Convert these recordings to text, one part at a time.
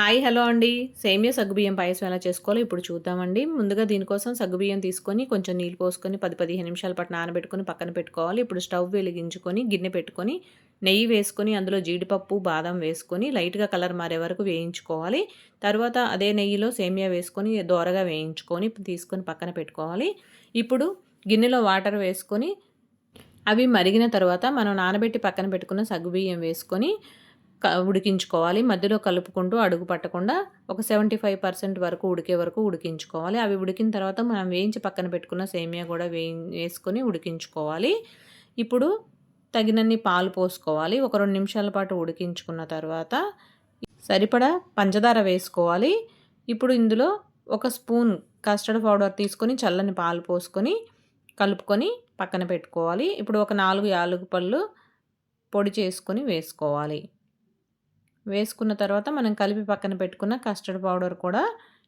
Hi hello అండి. సేమియా సగ్గుబియ్యం పాయసం ఎలా చేసుకోవాలో ఇప్పుడు చూద్దామండి. ముందుగా దీనికోసం సగ్గుబియ్యం తీసుకొని కొంచెం నీళ్ళు పోసుకొని 10, 15 నిమిషాల పాటు నానబెట్టుకొని పక్కన పెట్టుకోవాలి. ఇప్పుడు స్టవ్ వెలిగించుకొని గిన్నె పెట్టుకొని నెయ్యి వేసుకొని అందులో జీడిపప్పు, బాదం వేసుకొని లైట్‌గా కలర్ మారే వరకు వేయించుకోవాలి. తర్వాత అదే నెయ్యిలో సేమియా వేసుకొని దోరగా వేయించుకొని తీసుకొని పక్కన పెట్టుకోవాలి. ఇప్పుడు గిన్నెలో వాటర్ వేసుకొని అవి మరిగిన తర్వాత మనం నానబెట్టి పక్కన పెట్టుకున్న సగ్గుబియ్యం వేసుకొని ఉడికించుకోవాలి. మధ్యలో కలుపుకుంటూ అడుగు పట్టకుండా ఒక 75% వరకు ఉడికే వరకు ఉడికించుకోవాలి. అవి ఉడికిన తర్వాత మనం వేయించి పక్కన పెట్టుకున్న సేమియా కూడా వేసుకొని ఉడికించుకోవాలి. ఇప్పుడు తగినన్ని పాలు పోసుకోవాలి. ఒక 2 నిమిషాల పాటు ఉడికించుకున్న తర్వాత సరిపడా పంచదార వేసుకోవాలి. ఇప్పుడు ఇందులో ఒక స్పూన్ కస్టర్డ్ పౌడర్ తీసుకొని చల్లని పాలు పోసుకొని కలుపుకొని పక్కన పెట్టుకోవాలి. ఇప్పుడు ఒక 4 యాలకుల పొడి చేసుకొని వేసుకోవాలి. వేసుకున్న తర్వాత మనం కలిపి పక్కన పెట్టుకున్న కస్టర్డ్ పౌడర్ కూడా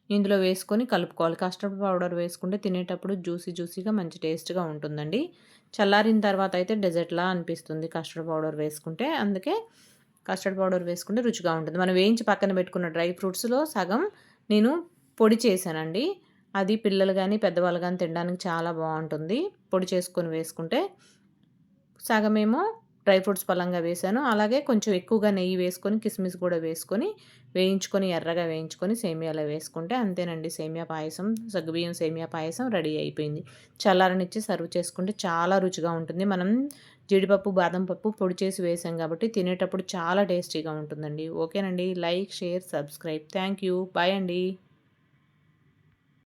ఇందులో వేసుకొని కలుపుకోవాలి. కస్టర్డ్ పౌడర్ వేసుకుంటే తినేటప్పుడు జ్యూసీగా మంచి టేస్ట్‌గా ఉంటుందండి. చల్లారిన తర్వాత అయితే డెజర్ట్‌లా అనిపిస్తుంది కస్టర్డ్ పౌడర్ వేసుకుంటే. అందుకే కస్టర్డ్ పౌడర్ వేసుకుంటే రుచిగా ఉంటుంది. మనం వేయించి పక్కన పెట్టుకున్న డ్రై ఫ్రూట్స్‌లో సగం నేను పొడి చేశానండి. అది పిల్లలు గానీ, పెద్దవాళ్ళు గానీ తినడానికి చాలా బావుంటుంది. పొడి చేసుకొని వేసుకుంటే. సగమేమో డ్రై ఫ్రూట్స్ పలంగా వేశాను. అలాగే కొంచెం ఎక్కువగా నెయ్యి వేసుకొని, కిస్మిస్ కూడా వేసుకొని, వేయించుకొని ఎర్రగా వేయించుకొని సేమియాలో వేసుకుంటే అంతేనండి సేమియా పాయసం, సగ్గుబియ్యం సేమియా పాయసం రెడీ అయిపోయింది. చల్లారనిచ్చి సర్వ్ చేసుకుంటే చాలా రుచిగా ఉంటుంది. మనం జీడిపప్పు, బాదం పప్పు పొడి చేసి వేసాం కాబట్టి తినేటప్పుడు చాలా టేస్టీగా ఉంటుందండి. ఓకేనండి. Like, share, subscribe. Thank you. Bye అండి.